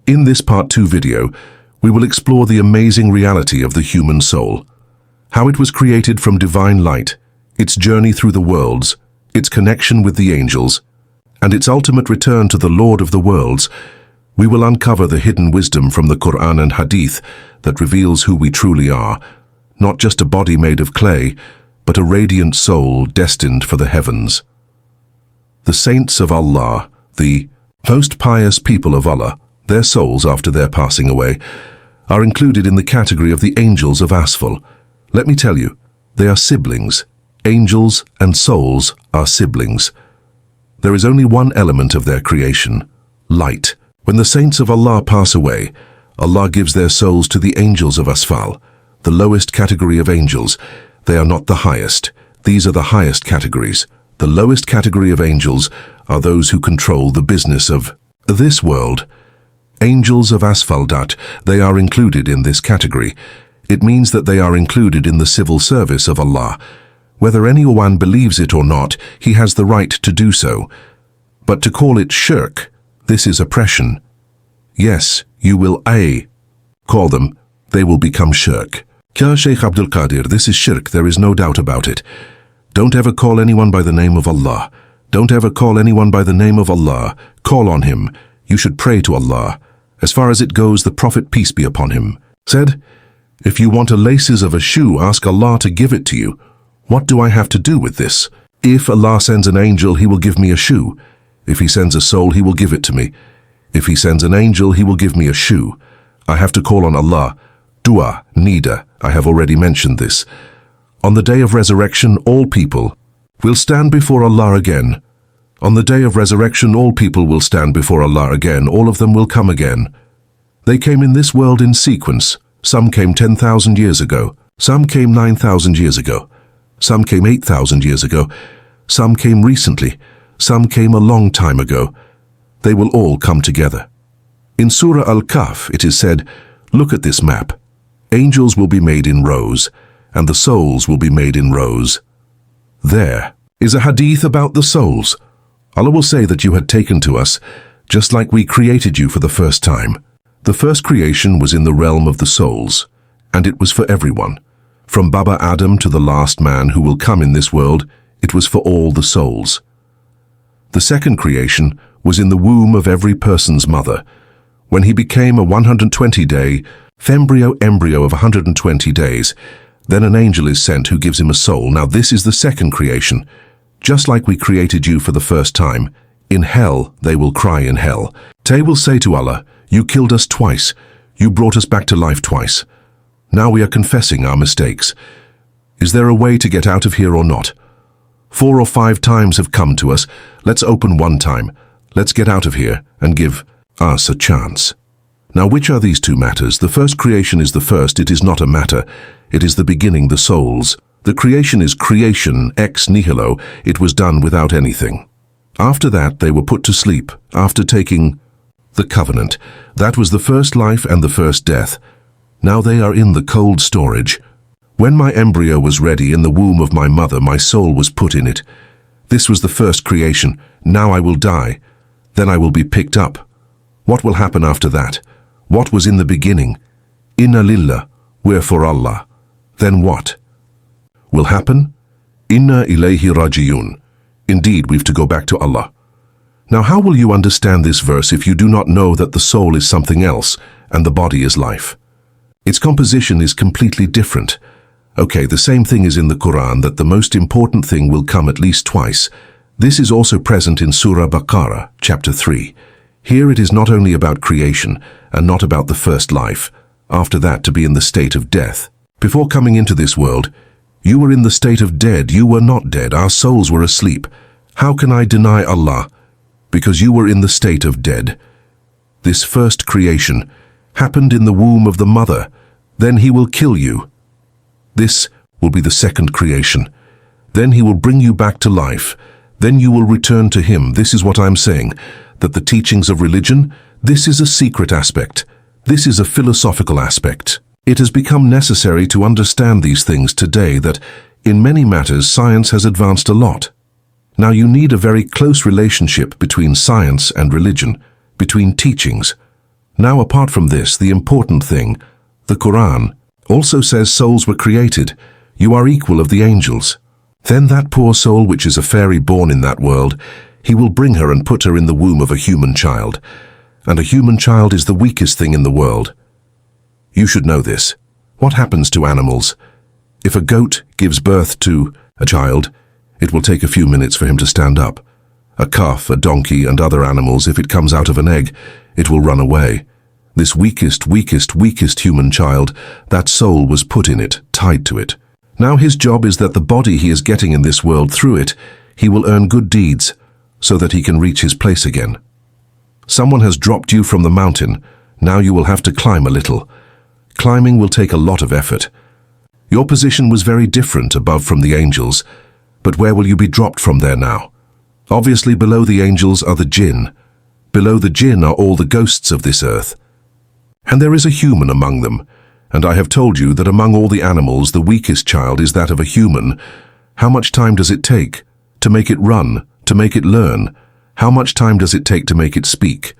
In this Part 2 video, we will explore the amazing reality of the human soul, how it was created from divine light, its journey through the worlds, its connection with the angels, and its ultimate return to the Lord of the worlds. We will uncover the hidden wisdom from the Qur'an and Hadith that reveals who we truly are, not just a body made of clay, but a radiant soul destined for the heavens. The saints of Allah, the most pious people of Allah, their souls after their passing away, are included in the category of the angels of Asphal. Let me tell you, they are siblings. Angels and souls are siblings. There is only one element of their creation, light. When the saints of Allah pass away, Allah gives their souls to the angels of Asphal, the lowest category of angels. They are not the highest. These are the highest categories. The lowest category of angels are those who control the business of this world. Angels of Asfaldat, they are included in this category. It means that they are included in the civil service of Allah. Whether anyone believes it or not, he has the right to do so. But to call it shirk, this is oppression. Yes, you will call them, they will become shirk. Kya Sheikh Abdul Qadir, this is shirk, there is no doubt about it. Don't ever call anyone by the name of Allah. Don't ever call anyone by the name of Allah. Call on him. You should pray to Allah. As far as it goes, the Prophet, peace be upon him, said, if you want a laces of a shoe, ask Allah to give it to you. What do I have to do with this? If Allah sends an angel, he will give me a shoe. If he sends a soul, he will give it to me. If he sends an angel, he will give me a shoe. I have to call on Allah. Dua, nida, I have already mentioned this. On the day of resurrection, all people will stand before Allah again. On the day of resurrection, all people will stand before Allah again. All of them will come again. They came in this world in sequence. Some came 10,000 years ago. Some came 9,000 years ago. Some came 8,000 years ago. Some came recently. Some came a long time ago. They will all come together. In Surah Al-Kahf, it is said, look at this map. Angels will be made in rows, and the souls will be made in rows. There is a hadith about the souls. Allah will say that you had taken to us, just like we created you for the first time. The first creation was in the realm of the souls, and it was for everyone. From Baba Adam to the last man who will come in this world, it was for all the souls. The second creation was in the womb of every person's mother. When he became a 120-day embryo of 120 days, then an angel is sent who gives him a soul. Now this is the second creation. Just like we created you for the first time, in hell they will cry in hell. They will say to Allah, you killed us twice. You brought us back to life twice. Now we are confessing our mistakes. Is there a way to get out of here or not? 4 or 5 times have come to us. Let's open one time. Let's get out of here and give us a chance. Now which are these two matters? The first creation is the first. It is not a matter. It is the beginning, the souls. The creation is creation ex nihilo. It was done without anything. After that, they were put to sleep, after taking the covenant. That was the first life and the first death. Now they are in the cold storage. When my embryo was ready in the womb of my mother, my soul was put in it. This was the first creation. Now I will die. Then I will be picked up. What will happen after that? What was in the beginning? Inna lillah, we're for Allah. Then what will happen? Inna ilayhi rajiun. Indeed, we've to go back to Allah. Now how will you understand this verse if you do not know that the soul is something else and the body is life? Its composition is completely different. Okay, the same thing is in the Qur'an, that the most important thing will come at least twice. This is also present in Surah Baqarah, chapter 3. Here it is not only about creation and not about the first life, after that to be in the state of death. Before coming into this world, you were in the state of dead. You were not dead. Our souls were asleep. How can I deny Allah? Because you were in the state of dead. This first creation happened in the womb of the mother. Then he will kill you. This will be the second creation. Then he will bring you back to life. Then you will return to him. This is what I'm saying, that the teachings of religion, this is a secret aspect. This is a philosophical aspect. It has become necessary to understand these things today that in many matters science has advanced a lot. Now you need a very close relationship between science and religion, between teachings. Now, apart from this, the important thing, the Qur'an, also says souls were created. You are equal of the angels. Then that poor soul which is a fairy born in that world, he will bring her and put her in the womb of a human child. And a human child is the weakest thing in the world. You should know this. What happens to animals? If a goat gives birth to a child, it will take a few minutes for him to stand up. A calf, a donkey, and other animals, if it comes out of an egg, it will run away. This weakest human child, that soul was put in it, tied to it. Now his job is that the body he is getting in this world through it, he will earn good deeds, so that he can reach his place again. Someone has dropped you from the mountain. Now you will have to climb a little. Climbing will take a lot of effort. Your position was very different above from the angels, but where will you be dropped from there now? Obviously below the angels are the jinn. Below the jinn are all the ghosts of this earth. And there is a human among them, and I have told you that among all the animals the weakest child is that of a human. How much time does it take to make it run, to make it learn? How much time does it take to make it speak?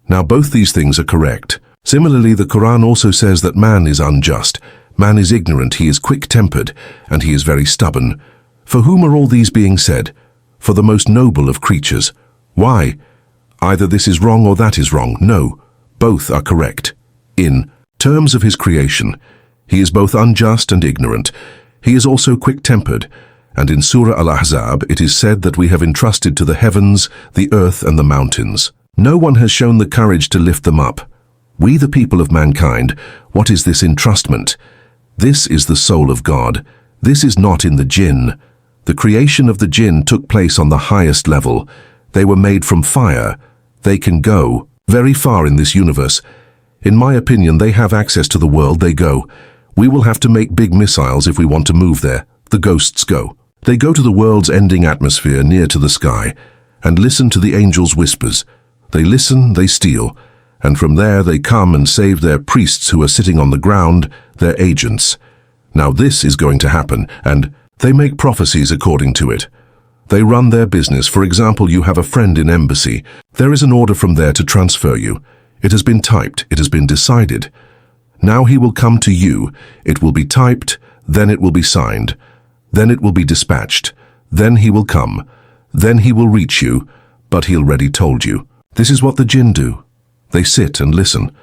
Now both these things are correct. Similarly, the Qur'an also says that man is unjust, man is ignorant, he is quick-tempered, and he is very stubborn. For whom are all these being said? For the most noble of creatures. Why? Either this is wrong or that is wrong. No, both are correct. In terms of his creation, he is both unjust and ignorant. He is also quick-tempered, and in Surah Al-Ahzab it is said that we have entrusted to the heavens, the earth, and the mountains. No one has shown the courage to lift them up. We, the people of mankind, what is this entrustment? This is the soul of God. This is not in the jinn. The creation of the jinn took place on the highest level. They were made from fire. They can go very far in this universe. In my opinion, they have access to the world they go. We will have to make big missiles if we want to move there. The ghosts go. They go to the world's ending atmosphere near to the sky and listen to the angels' whispers. They listen, they steal, and from there they come and save their priests who are sitting on the ground, their agents. Now this is going to happen, and they make prophecies according to it. They run their business. For example, you have a friend in embassy. There is an order from there to transfer you. It has been typed. It has been decided. Now he will come to you. It will be typed. Then it will be signed. Then it will be dispatched. Then he will come. Then he will reach you. But he already told you. This is what the jinn do. They sit and listen.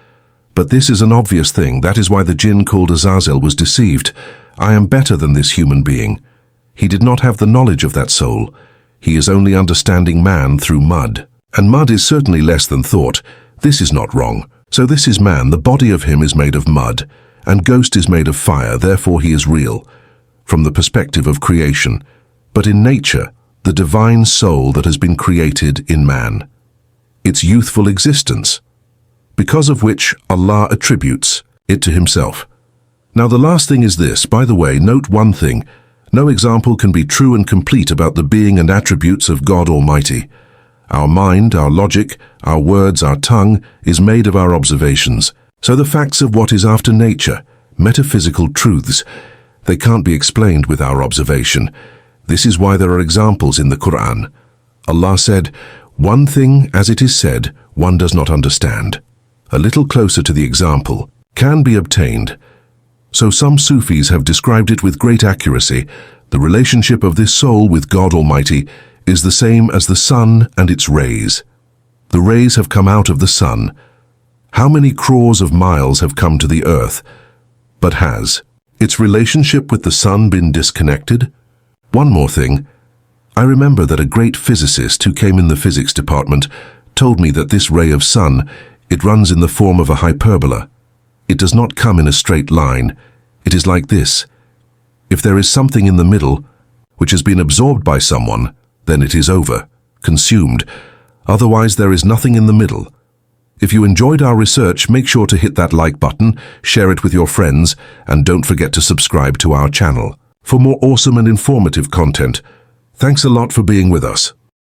But this is an obvious thing. That is why the jinn called Azazel was deceived. I am better than this human being. He did not have the knowledge of that soul. He is only understanding man through mud. And mud is certainly less than thought. This is not wrong. So this is man. The body of him is made of mud. And ghost is made of fire. Therefore he is real. From the perspective of creation. But in nature, the divine soul that has been created in man. Its youthful existence. Because of which Allah attributes it to himself. Now the last thing is this. By the way, note one thing. No example can be true and complete about the being and attributes of God Almighty. Our mind, our logic, our words, our tongue is made of our observations. So the facts of what is after nature, metaphysical truths, they can't be explained with our observation. This is why there are examples in the Qur'an. Allah said, "One thing, as it is said, one does not understand." A little closer to the example can be obtained. So some Sufis have described it with great accuracy. The relationship of this soul with God Almighty is the same as the sun and its rays. The rays have come out of the sun. How many crores of miles have come to the earth? But has its relationship with the sun been disconnected? One more thing. I remember that a great physicist who came in the physics department told me that this ray of sun, it runs in the form of a hyperbola. It does not come in a straight line. It is like this. If there is something in the middle, which has been absorbed by someone, then it is over, consumed. Otherwise, there is nothing in the middle. If you enjoyed our research, make sure to hit that like button, share it with your friends, and don't forget to subscribe to our channel for more awesome and informative content. Thanks a lot for being with us.